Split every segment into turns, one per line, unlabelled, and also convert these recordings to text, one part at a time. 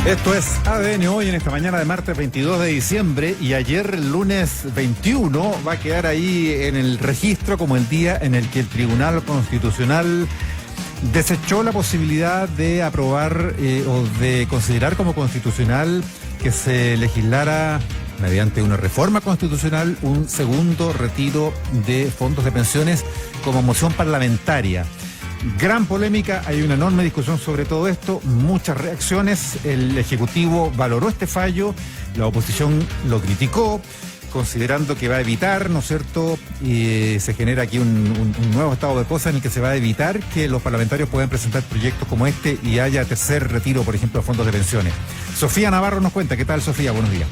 Esto es ADN hoy en esta mañana de martes 22 de diciembre y ayer lunes 21 va a quedar ahí en el registro como el día en el que el Tribunal Constitucional desechó la posibilidad de aprobar o de considerar como constitucional que se legislara mediante una reforma constitucional un segundo retiro de fondos de pensiones como moción parlamentaria. Gran polémica, hay una enorme discusión sobre todo esto, muchas reacciones, el Ejecutivo valoró este fallo, la oposición lo criticó, considerando que va a evitar, ¿no es cierto?, y se genera aquí un nuevo estado de cosas en el que se va a evitar que los parlamentarios puedan presentar proyectos como este y haya tercer retiro, por ejemplo, de fondos de pensiones. Sofía Navarro nos cuenta. ¿Qué tal, Sofía? Buenos días.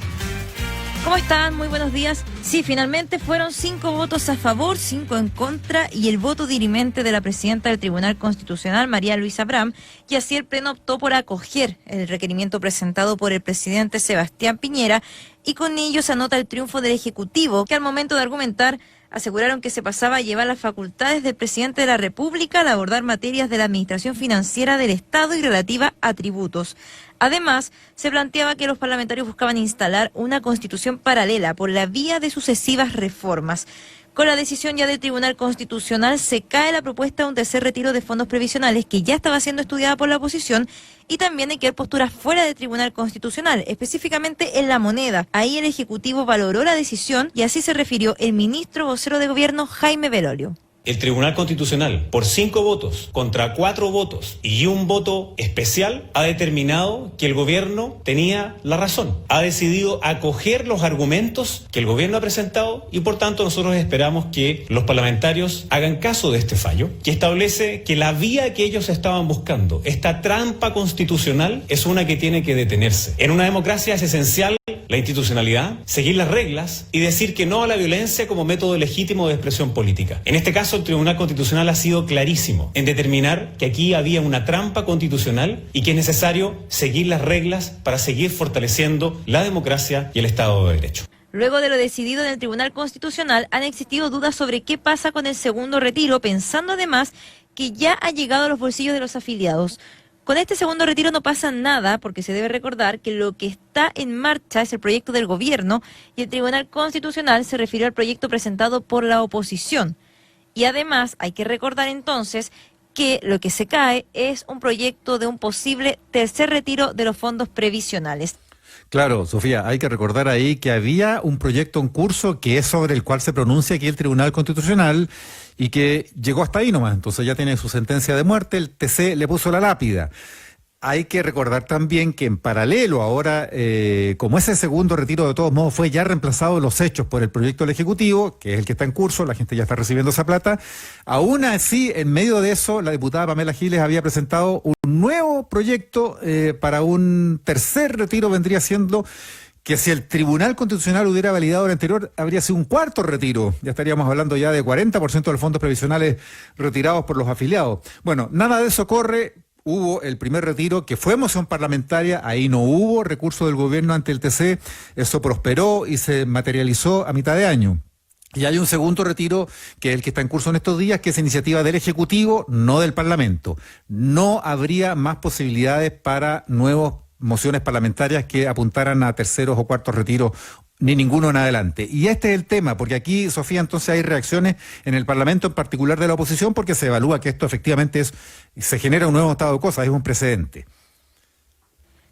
¿Cómo están? Muy buenos días. Sí, finalmente fueron 5 votos a favor, 5 en contra y el voto dirimente de la presidenta del Tribunal Constitucional, María Luisa Abram, y así el Pleno optó por acoger el requerimiento presentado por el presidente Sebastián Piñera y con ello se anota el triunfo del Ejecutivo, que al momento de argumentar aseguraron que se pasaba a llevar las facultades del presidente de la República al abordar materias de la administración financiera del Estado y relativa a tributos. Además, se planteaba que los parlamentarios buscaban instalar una constitución paralela por la vía de sucesivas reformas. Con la decisión ya del Tribunal Constitucional se cae la propuesta de un tercer retiro de fondos previsionales que ya estaba siendo estudiada por la oposición y también hay que ver posturas fuera del Tribunal Constitucional, específicamente en la moneda. Ahí el Ejecutivo valoró la decisión y así se refirió el ministro vocero de Gobierno, Jaime Belolio.
El Tribunal Constitucional, por 5 votos contra 4 votos y un voto especial, ha determinado que el gobierno tenía la razón. Ha decidido acoger los argumentos que el gobierno ha presentado y por tanto nosotros esperamos que los parlamentarios hagan caso de este fallo, que establece que la vía que ellos estaban buscando, esta trampa constitucional, es una que tiene que detenerse. En una democracia es esencial la institucionalidad, seguir las reglas y decir que no a la violencia como método legítimo de expresión política. En este caso, el Tribunal Constitucional ha sido clarísimo en determinar que aquí había una trampa constitucional y que es necesario seguir las reglas para seguir fortaleciendo la democracia y el Estado de Derecho.
Luego de lo decidido en el Tribunal Constitucional, han existido dudas sobre qué pasa con el segundo retiro, pensando además que ya ha llegado a los bolsillos de los afiliados. Con este segundo retiro no pasa nada, porque se debe recordar que lo que está en marcha es el proyecto del gobierno y el Tribunal Constitucional se refirió al proyecto presentado por la oposición. Y además hay que recordar entonces que lo que se cae es un proyecto de un posible tercer retiro de los fondos previsionales.
Claro, Sofía, hay que recordar ahí que había un proyecto en curso que es sobre el cual se pronuncia aquí el Tribunal Constitucional y que llegó hasta ahí nomás, entonces ya tiene su sentencia de muerte, el TC le puso la lápida. Hay que recordar también que en paralelo ahora, como ese segundo retiro de todos modos fue ya reemplazado en los hechos por el proyecto del Ejecutivo, que es el que está en curso, la gente ya está recibiendo esa plata, aún así, en medio de eso, la diputada Pamela Giles había presentado un nuevo proyecto para un tercer retiro, vendría siendo que si el Tribunal Constitucional hubiera validado el anterior, habría sido un cuarto retiro. Ya estaríamos hablando ya de 40% de los fondos previsionales retirados por los afiliados. Bueno, nada de eso corre. Hubo el primer retiro que fue moción parlamentaria, ahí no hubo recurso del gobierno ante el TC, eso prosperó y se materializó a mitad de año. Y hay un segundo retiro, que es el que está en curso en estos días, que es iniciativa del Ejecutivo, no del Parlamento. No habría más posibilidades para nuevas mociones parlamentarias que apuntaran a terceros o cuartos retiros, ni ninguno en adelante. Y este es el tema, porque aquí, Sofía, entonces hay reacciones en el Parlamento, en particular de la oposición, porque se evalúa que esto efectivamente se genera un nuevo estado de cosas, es un precedente.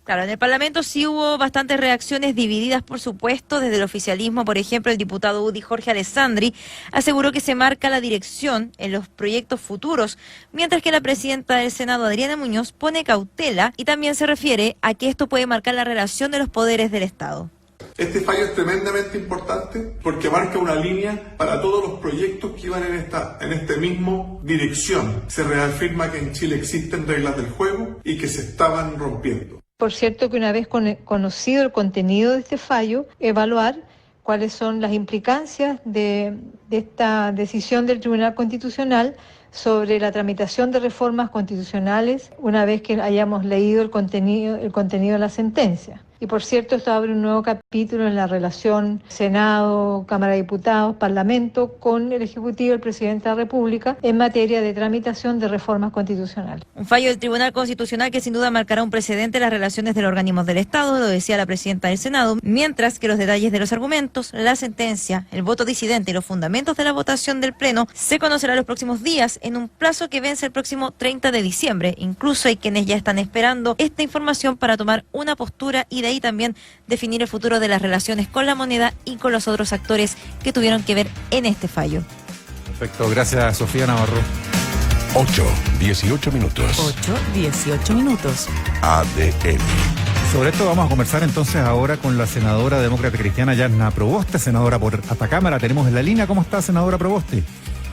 Claro, en el Parlamento sí hubo bastantes reacciones divididas, por supuesto, desde el oficialismo. Por ejemplo, el diputado UDI Jorge Alessandri aseguró que se marca la dirección en los proyectos futuros, mientras que la presidenta del Senado, Adriana Muñoz, pone cautela y también se refiere a que esto puede marcar la relación de los poderes del Estado.
Este fallo es tremendamente importante porque marca una línea para todos los proyectos que iban en esta misma dirección. Se reafirma que en Chile existen reglas del juego y que se estaban rompiendo.
Por cierto que una vez conocido el contenido de este fallo, evaluar cuáles son las implicancias de esta decisión del Tribunal Constitucional sobre la tramitación de reformas constitucionales una vez que hayamos leído el contenido de la sentencia. Y por cierto, esto abre un nuevo capítulo en la relación Senado, Cámara de Diputados, Parlamento con el Ejecutivo y el Presidente de la República en materia de tramitación de reformas constitucionales.
Un fallo del Tribunal Constitucional que sin duda marcará un precedente en las relaciones de los organismos del Estado, lo decía la presidenta del Senado, mientras que los detalles de los argumentos, la sentencia, el voto disidente y los fundamentos de la votación del Pleno se conocerán los próximos días en un plazo que vence el próximo 30 de diciembre. Incluso hay quienes ya están esperando esta información para tomar una postura y de ahí también definir el futuro de las relaciones con la moneda y con los otros actores que tuvieron que ver en este fallo.
Perfecto, gracias Sofía Navarro.
8:18 minutos.
8:18
ADN.
Sobre esto vamos a conversar entonces ahora con la senadora demócrata cristiana Yasna Proboste, senadora por Atacama. La tenemos en la línea. ¿Cómo está, senadora Proboste?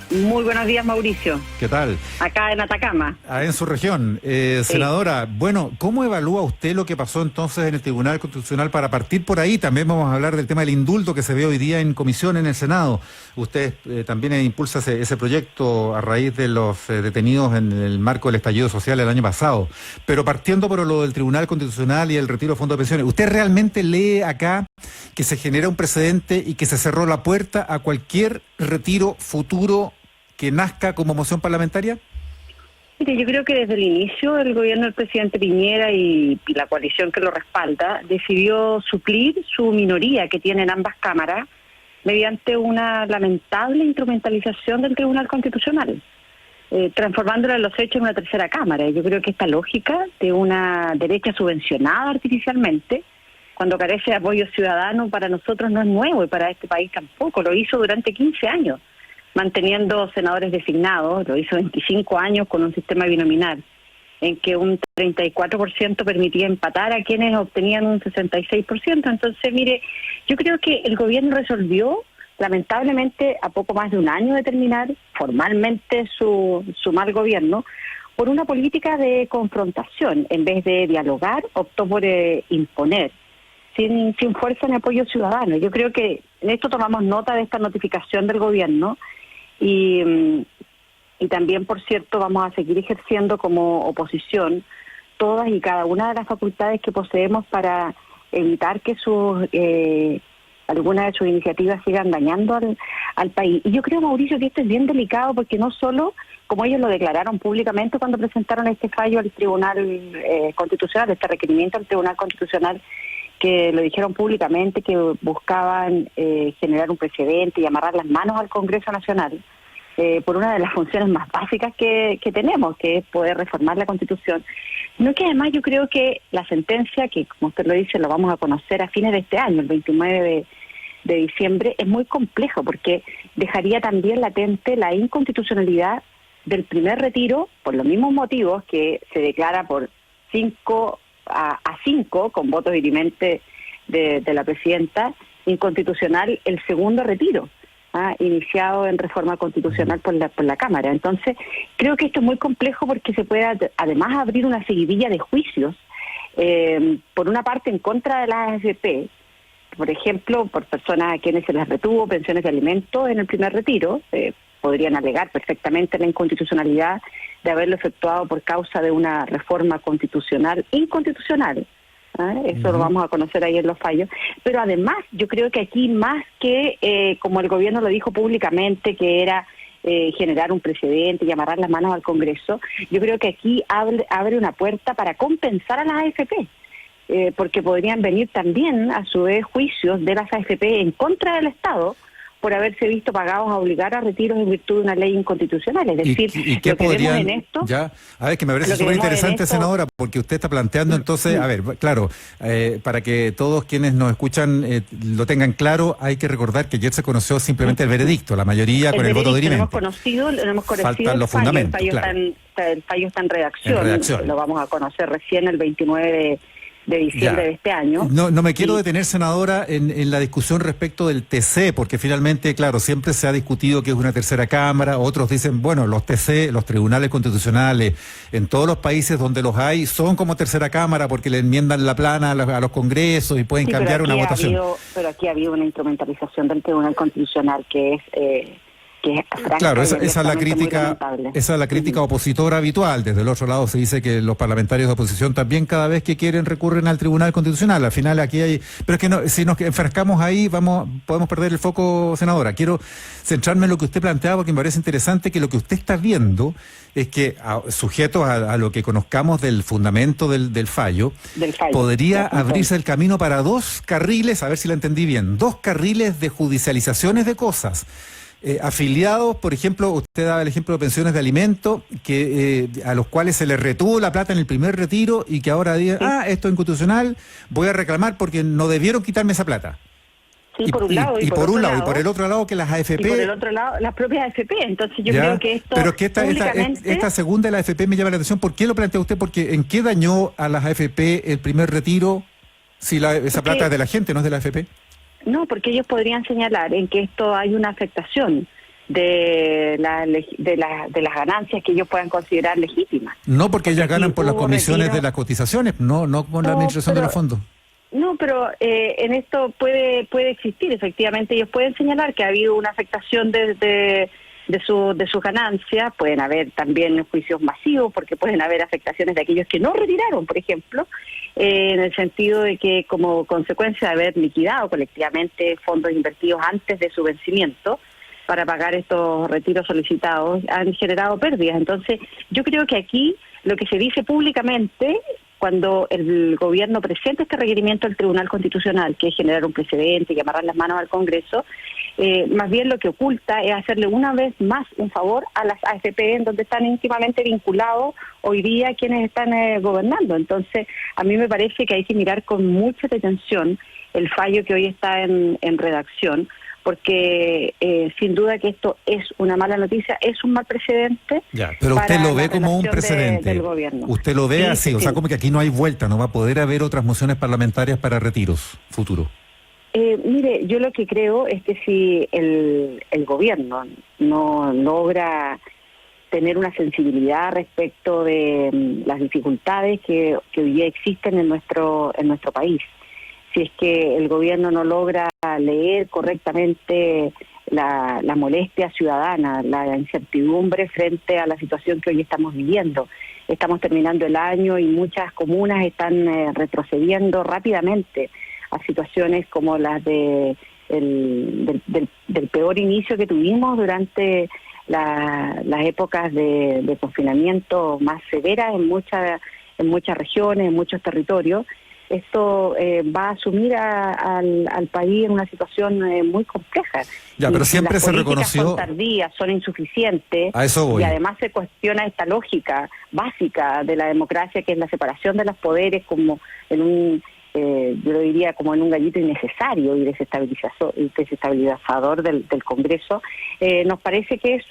Muy buenos días, Mauricio.
¿Qué tal?
Acá en Atacama.
En su región. Senadora, bueno, ¿cómo evalúa usted lo que pasó entonces en el Tribunal Constitucional? Para partir por ahí, también vamos a hablar del tema del indulto que se ve hoy día en comisión en el Senado. Usted también impulsa ese proyecto a raíz de los detenidos en el marco del estallido social el año pasado. Pero partiendo por lo del Tribunal Constitucional y el retiro de fondos de pensiones, ¿usted realmente lee acá que se genera un precedente y que se cerró la puerta a cualquier retiro futuro que nazca como moción parlamentaria?
Mire, yo creo que desde el inicio el gobierno del presidente Piñera y la coalición que lo respalda decidió suplir su minoría que tienen ambas cámaras mediante una lamentable instrumentalización del Tribunal Constitucional, transformándola en los hechos en una tercera cámara. Yo creo que esta lógica de una derecha subvencionada artificialmente, cuando carece de apoyo ciudadano, para nosotros no es nuevo y para este país tampoco. Lo hizo durante 15 años. Manteniendo senadores designados, lo hizo 25 años con un sistema binominal, en que un 34% permitía empatar a quienes obtenían un 66%. Entonces, mire, yo creo que el gobierno resolvió, lamentablemente, a poco más de un año de terminar formalmente su mal gobierno, por una política de confrontación. En vez de dialogar, optó por imponer, sin fuerza ni apoyo ciudadano. Yo creo que en esto tomamos nota de esta notificación del gobierno. Y también, por cierto, vamos a seguir ejerciendo como oposición todas y cada una de las facultades que poseemos para evitar que algunas de sus iniciativas sigan dañando al país. Y yo creo, Mauricio, que esto es bien delicado porque no solo, como ellos lo declararon públicamente cuando presentaron este fallo al Tribunal Constitucional, este requerimiento al Tribunal Constitucional, que lo dijeron públicamente, que buscaban generar un precedente y amarrar las manos al Congreso Nacional por una de las funciones más básicas que tenemos, que es poder reformar la Constitución, sino que además yo creo que la sentencia, que como usted lo dice, lo vamos a conocer a fines de este año, el 29 de diciembre, es muy complejo porque dejaría también latente la inconstitucionalidad del primer retiro, por los mismos motivos que se declara por 5 a 5 con votos dirimentes de la presidenta, inconstitucional el segundo retiro, iniciado en reforma constitucional por la Cámara. Entonces, creo que esto es muy complejo porque se puede además abrir una seguidilla de juicios, por una parte en contra de las AFP, por ejemplo, por personas a quienes se les retuvo pensiones de alimentos en el primer retiro, podrían alegar perfectamente la inconstitucionalidad de haberlo efectuado por causa de una reforma constitucional inconstitucional. Eso lo vamos a conocer ahí en los fallos. Pero además, yo creo que aquí más que, como el gobierno lo dijo públicamente, que era generar un precedente y amarrar las manos al Congreso, yo creo que aquí abre una puerta para compensar a las AFP, porque podrían venir también, a su vez, juicios de las AFP en contra del Estado, por haberse visto pagados a obligar a retiros en virtud de una ley inconstitucional. Es decir,
¿Y qué
lo que
podrían,
vemos en esto...
Ya, a ver, que me parece súper interesante, senadora, porque usted está planteando entonces, a ver, claro, para que todos quienes nos escuchan lo tengan claro, hay que recordar que ayer se conoció simplemente el veredicto, la mayoría con el voto dirimente.
Lo hemos conocido
Faltan los fundamentos,
el fallo está en redacción, lo vamos a conocer recién el 29 de diciembre de este año. No
me quiero detener, senadora, en la discusión respecto del TC, porque finalmente, claro, siempre se ha discutido que es una tercera cámara, otros dicen, bueno, los TC, los tribunales constitucionales, en todos los países donde los hay, son como tercera cámara porque le enmiendan la plana a los congresos y pueden cambiar una votación.
Pero aquí ha habido una instrumentalización del Tribunal Constitucional que que es franca
Claro,
y
esa es la
abiertamente muy
crítica,
lamentable.
esa es la crítica opositora habitual. Desde el otro lado se dice que los parlamentarios de oposición también cada vez que quieren recurren al Tribunal Constitucional. Al final aquí hay, pero es que no, si nos enfrascamos ahí podemos perder el foco, senadora. Quiero centrarme en lo que usted planteaba porque me parece interesante que lo que usted está viendo es que sujetos a lo que conozcamos del fundamento del fallo, podría abrirse el camino para 2 carriles, a ver si la entendí bien, 2 carriles de judicializaciones de cosas. Afiliados, por ejemplo, usted daba el ejemplo de pensiones de alimento, que a los cuales se les retuvo la plata en el primer retiro y que ahora digan, esto es inconstitucional, voy a reclamar porque no debieron quitarme esa plata.
Sí, por un lado. Y por
el otro lado que las AFP...
Y por el otro lado, las propias AFP. Entonces yo creo que esto...
Pero que esta segunda de la AFP me llama la atención. ¿Por qué lo plantea usted? Porque ¿en qué dañó a las AFP el primer retiro si esa plata es de la gente, no es de la AFP?
No, porque ellos podrían señalar en que esto hay una afectación de las ganancias que ellos puedan considerar legítimas.
No, porque ellas ganan por las comisiones de las cotizaciones, no por la administración de los fondos.
No, pero en esto puede existir, efectivamente, ellos pueden señalar que ha habido una afectación de sus ganancias, pueden haber también juicios masivos, porque pueden haber afectaciones de aquellos que no retiraron, por ejemplo, en el sentido de que como consecuencia de haber liquidado colectivamente fondos invertidos antes de su vencimiento para pagar estos retiros solicitados, han generado pérdidas. Entonces, yo creo que aquí lo que se dice públicamente cuando el gobierno presenta este requerimiento al Tribunal Constitucional, que es generar un precedente y amarrar las manos al Congreso, más bien lo que oculta es hacerle una vez más un favor a las AFP, en donde están íntimamente vinculados hoy día quienes están gobernando. Entonces, a mí me parece que hay que mirar con mucha detención el fallo que hoy está en redacción, porque sin duda que esto es una mala noticia, es un mal precedente.
Ya, pero usted lo ve como un precedente.
Del gobierno.
Usted lo ve así, o sea,
sí.
como que aquí no hay vuelta, no va a poder haber otras mociones parlamentarias para retiros futuros.
Mire, yo lo que creo es que si el gobierno no logra tener una sensibilidad respecto de las dificultades que hoy día existen en nuestro país, si es que el gobierno no logra leer correctamente la molestia ciudadana, la incertidumbre frente a la situación que hoy estamos viviendo. Estamos terminando el año y muchas comunas están retrocediendo rápidamente a situaciones como las del peor inicio que tuvimos durante las épocas de confinamiento más severas en muchas regiones, en muchos territorios. Esto va a sumir al país en una situación muy compleja.
Ya, pero siempre se reconoció...
Son tardías, son insuficientes.
A eso voy.
Y además se cuestiona esta lógica básica de la democracia, que es la separación de los poderes, como en un... yo lo diría como en un gallito innecesario y desestabilizador del Congreso. Nos parece que es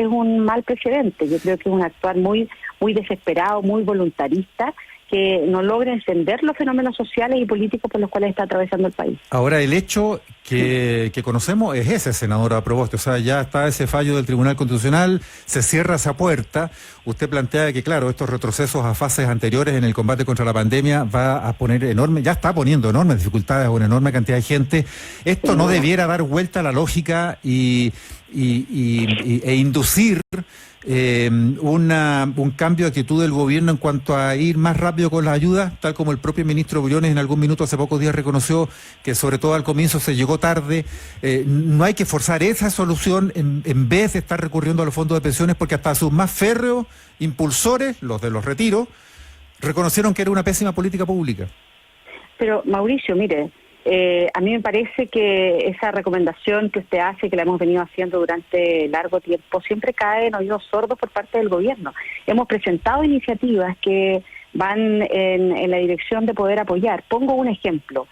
un mal precedente. Yo creo que es un actuar muy desesperado, muy voluntarista, que no logra encender los fenómenos sociales y políticos por los cuales está atravesando el país.
Ahora, el hecho que conocemos es ese, senadora Proboste, o sea, ya está ese fallo del Tribunal Constitucional, se cierra esa puerta. Usted plantea que, claro, estos retrocesos a fases anteriores en el combate contra la pandemia va a poner ya está poniendo enormes dificultades a una enorme cantidad de gente. Esto no debiera dar vuelta a la lógica e inducir un cambio de actitud del gobierno en cuanto a ir más rápido con las ayudas, tal como el propio ministro Briones en algún minuto hace pocos días reconoció que sobre todo al comienzo se llegó tarde. No hay que forzar esa solución en vez de estar recurriendo a los fondos de pensiones, porque hasta sus más férreos impulsores, los de los retiros, reconocieron que era una pésima política pública.
Pero Mauricio, mire, a mí me parece que esa recomendación que usted hace, que la hemos venido haciendo durante largo tiempo, siempre cae en oídos sordos por parte del gobierno. Hemos presentado iniciativas que van en la dirección de poder apoyar. Pongo un ejemplo.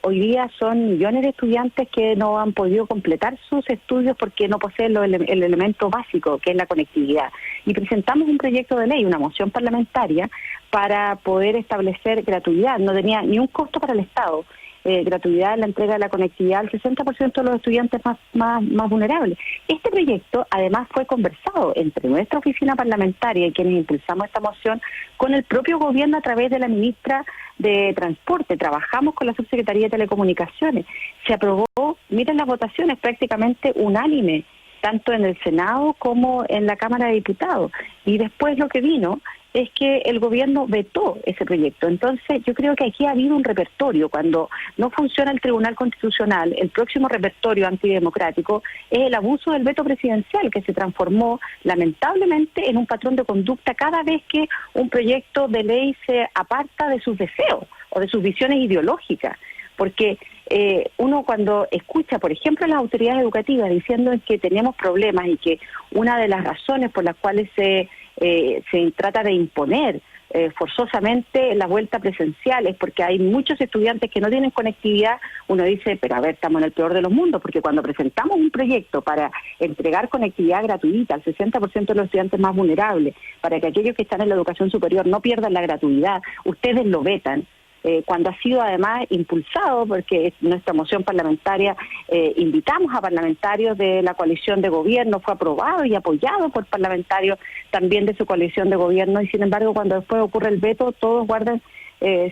Hoy día son millones de estudiantes que no han podido completar sus estudios porque no poseen el elemento básico, que es la conectividad. Y presentamos un proyecto de ley, una moción parlamentaria, para poder establecer gratuidad. No tenía ni un costo para el Estado. Gratuidad en la entrega de la conectividad al 60% de los estudiantes más vulnerables. Este proyecto además fue conversado entre nuestra oficina parlamentaria y quienes impulsamos esta moción con el propio gobierno a través de la ministra de Transporte. Trabajamos con la Subsecretaría de Telecomunicaciones. Se aprobó, miren las votaciones, prácticamente unánime tanto en el Senado como en la Cámara de Diputados. Y después lo que vino es que el gobierno vetó ese proyecto. Entonces, yo creo que aquí ha habido un repertorio. Cuando no funciona el Tribunal Constitucional, el próximo repertorio antidemocrático es el abuso del veto presidencial, que se transformó lamentablemente en un patrón de conducta cada vez que un proyecto de ley se aparta de sus deseos o de sus visiones ideológicas. Porque uno cuando escucha, por ejemplo, a las autoridades educativas diciendo que tenemos problemas y que una de las razones por las cuales se trata de imponer forzosamente la vuelta presencial es porque hay muchos estudiantes que no tienen conectividad, uno dice, pero a ver, estamos en el peor de los mundos, porque cuando presentamos un proyecto para entregar conectividad gratuita al 60% de los estudiantes más vulnerables, para que aquellos que están en la educación superior no pierdan la gratuidad, ustedes lo vetan. Cuando ha sido además impulsado, porque nuestra moción parlamentaria, invitamos a parlamentarios de la coalición de gobierno, fue aprobado y apoyado por parlamentarios también de su coalición de gobierno, y sin embargo cuando después ocurre el veto, todos guardan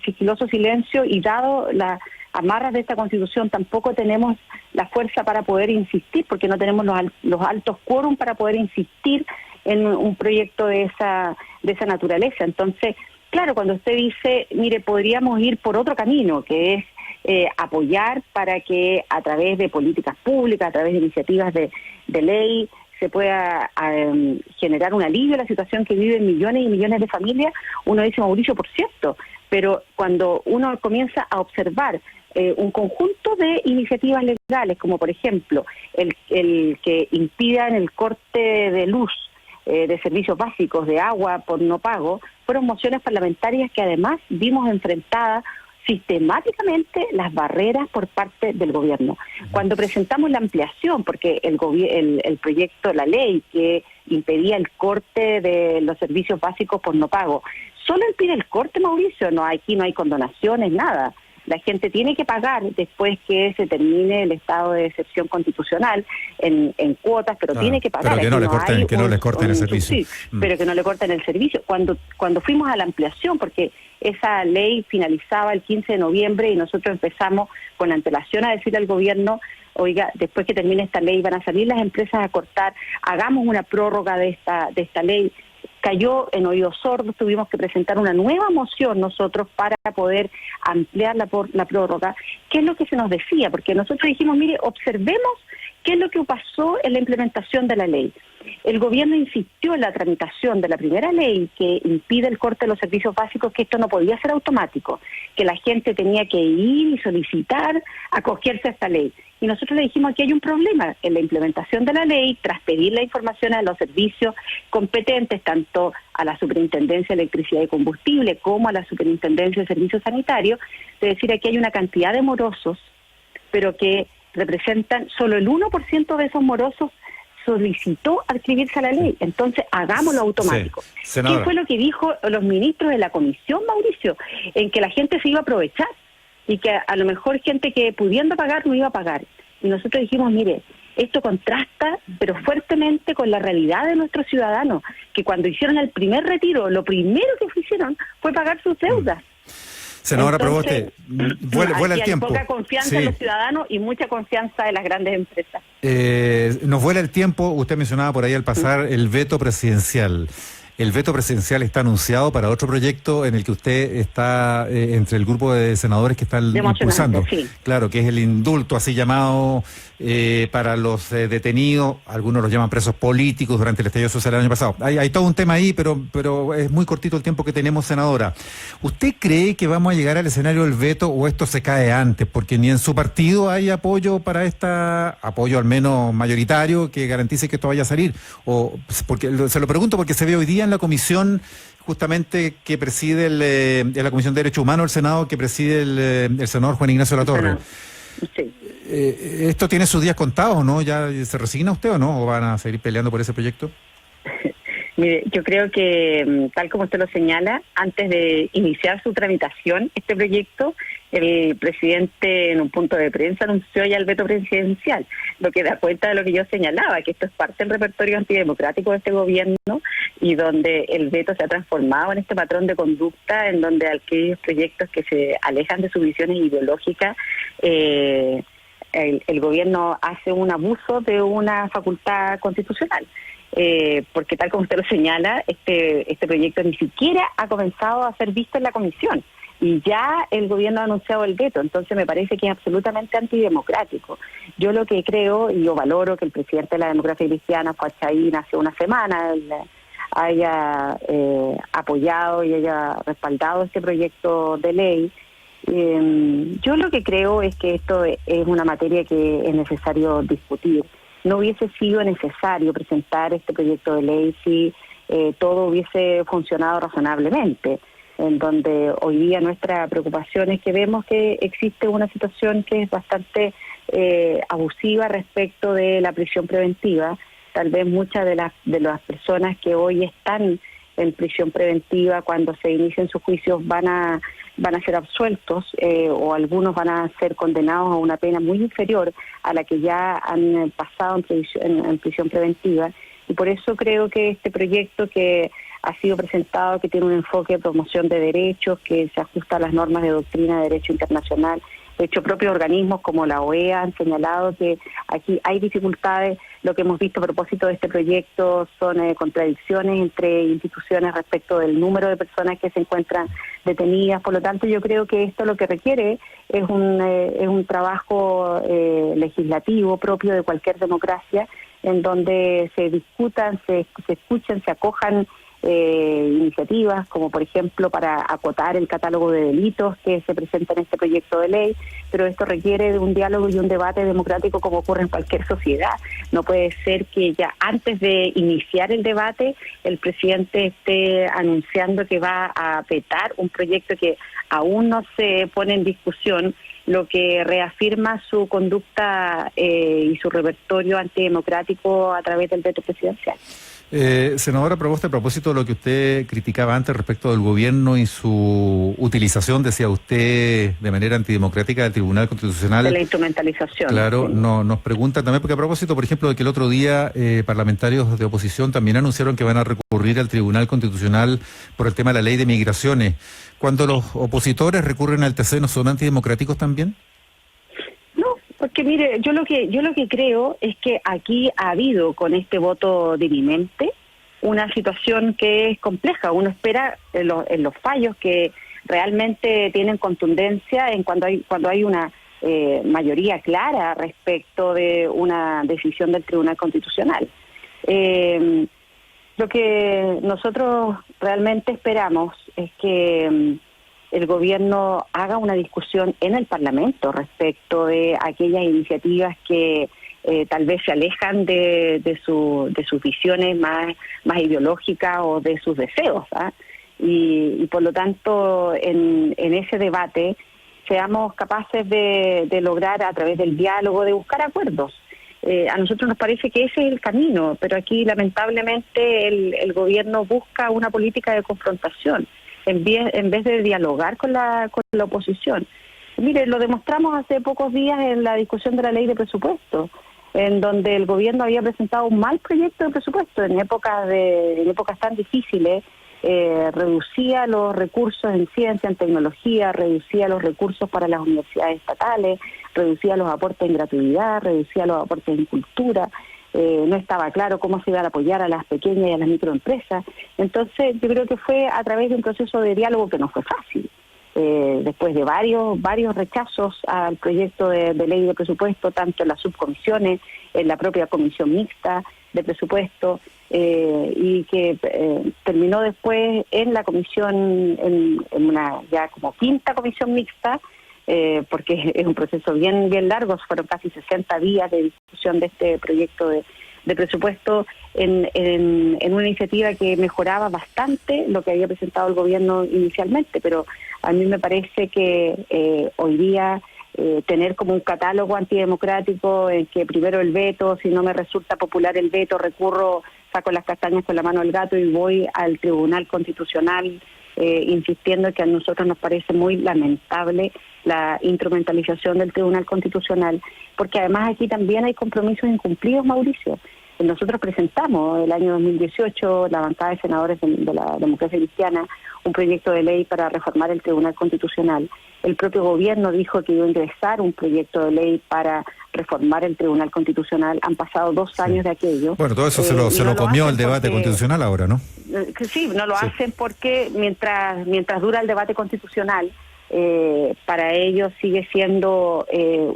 sigiloso silencio, y dado las amarras de esta Constitución tampoco tenemos la fuerza para poder insistir, porque no tenemos los altos quórum para poder insistir en un proyecto de esa naturaleza. Entonces, claro, cuando usted dice, mire, podríamos ir por otro camino, que es apoyar para que a través de políticas públicas, a través de iniciativas de ley, se pueda generar un alivio a la situación que viven millones y millones de familias, uno dice, Mauricio, por cierto, pero cuando uno comienza a observar un conjunto de iniciativas legales, como por ejemplo el que impidan el corte de luz, de servicios básicos, de agua por no pago, fueron mociones parlamentarias que además vimos enfrentadas sistemáticamente las barreras por parte del gobierno. Cuando presentamos la ampliación, porque el proyecto, la ley que impedía el corte de los servicios básicos por no pago, solo impide el corte, Mauricio, aquí no hay condonaciones, nada. La gente tiene que pagar después que se termine el estado de excepción constitucional en cuotas, pero tiene que pagar.
Pero que no le corten el servicio.
Pero que no le corten el servicio. Cuando fuimos a la ampliación, porque esa ley finalizaba el 15 de noviembre y nosotros empezamos con antelación a decirle al gobierno, oiga, después que termine esta ley van a salir las empresas a cortar, hagamos una prórroga de esta ley. Cayó en oídos sordos, tuvimos que presentar una nueva moción nosotros para poder ampliar la prórroga. ¿Qué es lo que se nos decía? Porque nosotros dijimos, mire, observemos qué es lo que pasó en la implementación de la ley. El gobierno insistió en la tramitación de la primera ley que impide el corte de los servicios básicos, que esto no podía ser automático, que la gente tenía que ir y solicitar acogerse a esta ley. Y nosotros le dijimos, aquí hay un problema en la implementación de la ley, tras pedir la información a los servicios competentes, tanto a la Superintendencia de Electricidad y Combustible como a la Superintendencia de Servicios Sanitarios, de decir, aquí hay una cantidad de morosos, pero que representan solo el 1% de esos morosos solicitó adscribirse a la ley. Entonces, hagámoslo automático. Sí. ¿Qué fue lo que dijo los ministros de la comisión, Mauricio? En que la gente se iba a aprovechar y que a lo mejor gente que pudiendo pagar no iba a pagar. Y nosotros dijimos, mire, esto contrasta pero fuertemente con la realidad de nuestros ciudadanos, que cuando hicieron el primer retiro, lo primero que hicieron fue pagar sus deudas.
Senadora Proboste, vuela el tiempo.
Hay poca confianza en los ciudadanos y mucha confianza en las grandes empresas.
Nos vuela el tiempo. Usted mencionaba por ahí al pasar el veto presidencial. El veto presidencial está anunciado para otro proyecto en el que usted está entre el grupo de senadores que están impulsando. Sí. Claro, que es el indulto así llamado para los detenidos, algunos los llaman presos políticos durante el estallido social del año pasado. Hay todo un tema ahí, pero es muy cortito el tiempo que tenemos, senadora. ¿Usted cree que vamos a llegar al escenario del veto o esto se cae antes? Porque ni en su partido hay apoyo para apoyo al menos mayoritario que garantice que esto vaya a salir. Se lo pregunto porque se ve hoy día en la comisión justamente que preside en la Comisión de Derechos Humanos del Senado, que preside el senador Juan Ignacio Latorre. Sí. ¿Esto tiene sus días contados, no? ¿Ya se resigna usted o no? ¿O van a seguir peleando por ese proyecto?
Mire, yo creo que, tal como usted lo señala, antes de iniciar su tramitación, este proyecto, el presidente en un punto de prensa anunció ya el veto presidencial, lo que da cuenta de lo que yo señalaba, que esto es parte del repertorio antidemocrático de este gobierno y donde el veto se ha transformado en este patrón de conducta en donde aquellos proyectos que se alejan de sus visiones ideológicas el gobierno hace un abuso de una facultad constitucional. Porque tal como usted lo señala, este proyecto ni siquiera ha comenzado a ser visto en la comisión y ya el gobierno ha anunciado el veto, entonces me parece que es absolutamente antidemocrático. Yo lo que creo, y yo valoro que el presidente de la Democracia Cristiana, Pachayín, hace una semana haya apoyado y haya respaldado este proyecto de ley. Yo lo que creo es que esto es una materia que es necesario discutir. No hubiese sido necesario presentar este proyecto de ley si todo hubiese funcionado razonablemente, en donde hoy día nuestra preocupación es que vemos que existe una situación que es bastante abusiva respecto de la prisión preventiva. Tal vez muchas de las personas que hoy están en prisión preventiva, cuando se inicien sus juicios, van a ser absueltos o algunos van a ser condenados a una pena muy inferior a la que ya han pasado en prisión preventiva. Y por eso creo que este proyecto que ha sido presentado, que tiene un enfoque de promoción de derechos, que se ajusta a las normas de doctrina de derecho internacional. De hecho, propios organismos como la OEA han señalado que aquí hay dificultades. Lo que hemos visto a propósito de este proyecto son contradicciones entre instituciones respecto del número de personas que se encuentran detenidas. Por lo tanto, yo creo que esto lo que requiere es un trabajo legislativo propio de cualquier democracia, en donde se discutan, se escuchen, se acojan iniciativas, como por ejemplo para acotar el catálogo de delitos que se presenta en este proyecto de ley, pero esto requiere de un diálogo y un debate democrático como ocurre en cualquier sociedad. No puede ser que ya antes de iniciar el debate el presidente esté anunciando que va a vetar un proyecto que aún no se pone en discusión, lo que reafirma su conducta y su repertorio antidemocrático a través del veto presidencial.
Senadora Proboste, a propósito de lo que usted criticaba antes respecto del gobierno y su utilización, decía usted, de manera antidemocrática del Tribunal Constitucional.
De la instrumentalización.
Claro,
sí.
Nos preguntan también, porque a propósito, por ejemplo, de que el otro día parlamentarios de oposición también anunciaron que van a recurrir al Tribunal Constitucional por el tema de la ley de migraciones. Cuando los opositores recurren al TC, ¿no son antidemocráticos también?
Porque mire, yo lo que creo es que aquí ha habido con este voto dirimente una situación que es compleja. Uno espera en los fallos que realmente tienen contundencia en cuando hay una mayoría clara respecto de una decisión del Tribunal Constitucional. Lo que nosotros realmente esperamos es que el gobierno haga una discusión en el Parlamento respecto de aquellas iniciativas que tal vez se alejan de sus visiones más ideológicas o de sus deseos, ¿ah? Y por lo tanto en ese debate seamos capaces de lograr a través del diálogo, de buscar acuerdos. A nosotros nos parece que ese es el camino, pero aquí lamentablemente el gobierno busca una política de confrontación en vez de dialogar con la oposición. Mire, lo demostramos hace pocos días en la discusión de la ley de presupuesto, en donde el gobierno había presentado un mal proyecto de presupuesto en épocas tan difíciles. Reducía los recursos en ciencia, en tecnología, reducía los recursos para las universidades estatales, reducía los aportes en gratuidad, reducía los aportes en cultura. No estaba claro cómo se iban a apoyar a las pequeñas y a las microempresas. Entonces yo creo que fue a través de un proceso de diálogo que no fue fácil. Después de varios rechazos al proyecto de ley de presupuesto, tanto en las subcomisiones, en la propia comisión mixta de presupuesto, y que terminó después en la comisión, en una ya como quinta comisión mixta, porque es un proceso bien largo, fueron casi 60 días de discusión de este proyecto de presupuesto en una iniciativa que mejoraba bastante lo que había presentado el gobierno inicialmente, pero a mí me parece que hoy día tener como un catálogo antidemocrático en que primero el veto, si no me resulta popular el veto, saco las castañas con la mano del gato y voy al Tribunal Constitucional insistiendo que a nosotros nos parece muy lamentable la instrumentalización del Tribunal Constitucional, porque además aquí también hay compromisos incumplidos, Mauricio. Nosotros presentamos el año 2018, la bancada de senadores de la democracia cristiana, un proyecto de ley para reformar el Tribunal Constitucional. El propio gobierno dijo que iba a ingresar un proyecto de ley para reformar el Tribunal Constitucional. Han pasado 2 años de aquello.
Bueno, todo eso se lo comió el debate constitucional ahora, ¿no?
Sí, no lo hacen porque mientras dura el debate constitucional, para ellos sigue siendo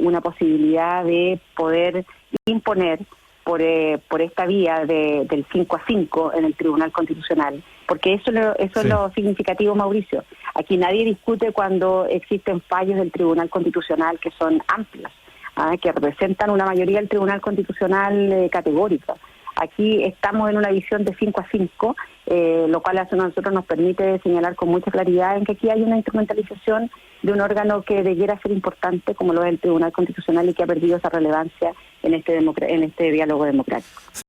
una posibilidad de poder imponer por esta vía del 5-5 en el Tribunal Constitucional, porque eso es lo significativo, Mauricio. Aquí nadie discute cuando existen fallos del Tribunal Constitucional que son amplios, que representan una mayoría del Tribunal Constitucional categórica. Aquí estamos en una visión de 5-5, lo cual a nosotros nos permite señalar con mucha claridad en que aquí hay una instrumentalización de un órgano que debiera ser importante, como lo es el Tribunal Constitucional, y que ha perdido esa relevancia en este diálogo democrático.